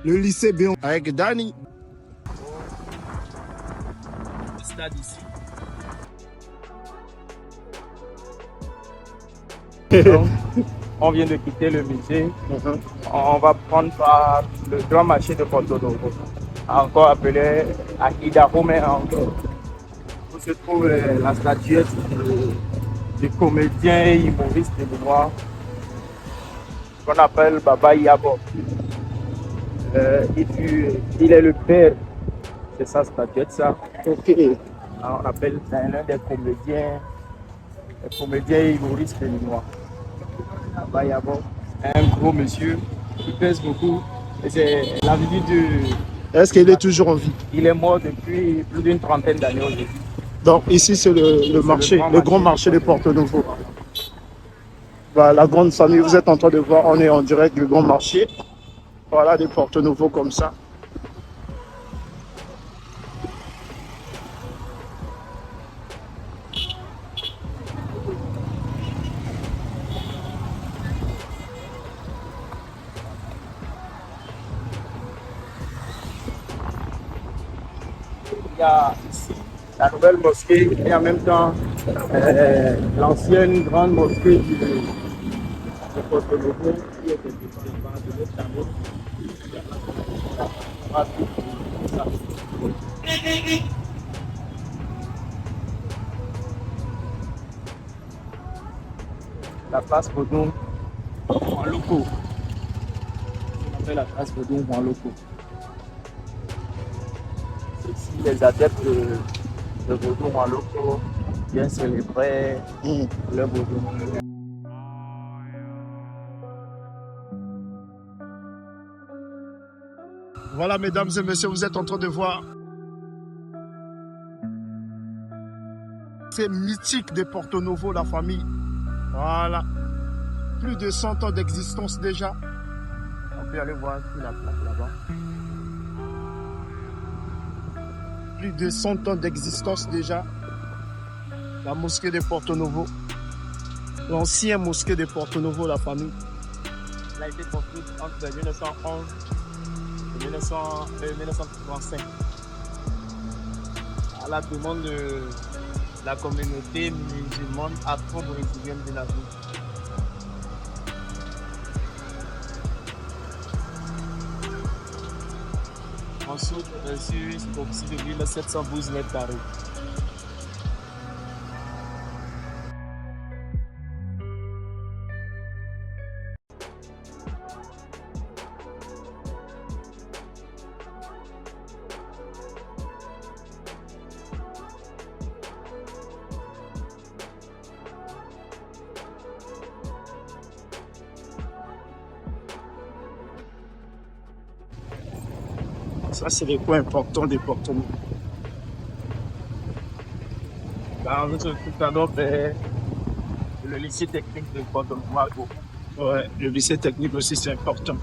Le lycée Béon avec Dani. Le stade ici. Donc, on vient de quitter le musée. On va prendre par le grand marché de Porto Novo, encore appelé Akidaro, mais encore. Où se trouve la statuette du comédien et humoriste béninois qu'on appelle Baba Yabo. Il est le père de sa statuette, ça. Ok. On appelle l'un des comédiens et humoristes béninois. Baba Yabo, un gros monsieur qui pèse beaucoup. Et c'est la vie du. Est-ce qu'il est toujours en vie? Il est mort depuis plus d'une trentaine d'années aujourd'hui. Donc ici c'est le marché, le grand marché de Porto Novo. Voilà, la grande famille, vous êtes en train de voir, on est en direct du grand marché. Voilà, de Porto Novo comme ça. Il y a ici la nouvelle mosquée et en même temps l'ancienne grande mosquée de Porto Novo qui est de l'autre année. La place Baudon en locaux. On appelle la place Baudon en locaux. Ici, les adeptes de Baudon en locaux viennent célébrer le Baudon. Voilà, mesdames et messieurs, vous êtes en train de voir. C'est mythique de Porto Novo, la famille. Voilà. Plus de 100 ans d'existence déjà. On peut aller voir sur la plaque là-bas. Plus de 100 ans d'existence déjà. La mosquée de Porto Novo. L'ancien mosquée de Porto Novo, la famille. Elle a été construite entre 1911 et 1935. À la demande de la communauté musulmane afro-brésilienne de la ville. Ensuite, sur une superficie de 1712 mètres carrés. Ça, c'est les points importants des Porto Novo. Là, on se trouve donc le lycée technique de Porto Novo. Ouais, le lycée technique aussi, c'est important.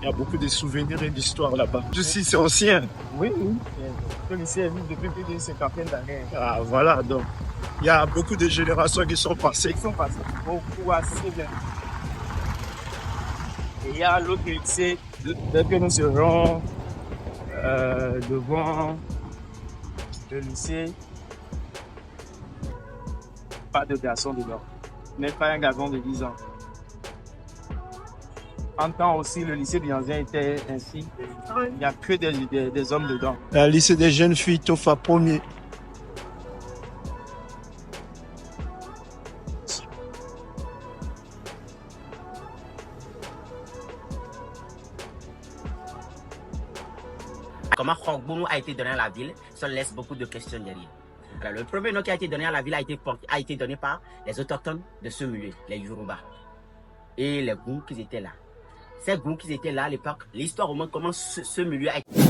Il y a beaucoup de souvenirs et d'histoires là-bas. Ici, c'est ancien. Oui, oui. Le lycée est vivre depuis plus d'une cinquantaine d'années. Ah, voilà, donc. Il y a beaucoup de générations qui sont passées. Ils sont passés beaucoup assez bien. Et il y a l'autre lycée, dès que nous serons devant le lycée, pas de garçon dedans, mais pas un garçon de 10 ans. En temps aussi, le lycée Bianzien était ainsi. Il n'y a que des hommes dedans. Le lycée des jeunes filles, Tofa premier. Comment Khogbono a été donné à la ville, ça laisse beaucoup de questions derrière. Alors, le premier nom qui a été donné à la ville a été donné par les autochtones de ce milieu, les Yoruba. Et les Goûts qui étaient là. Ces Goûts qui étaient là à l'époque, l'histoire au moins comment ce milieu a été...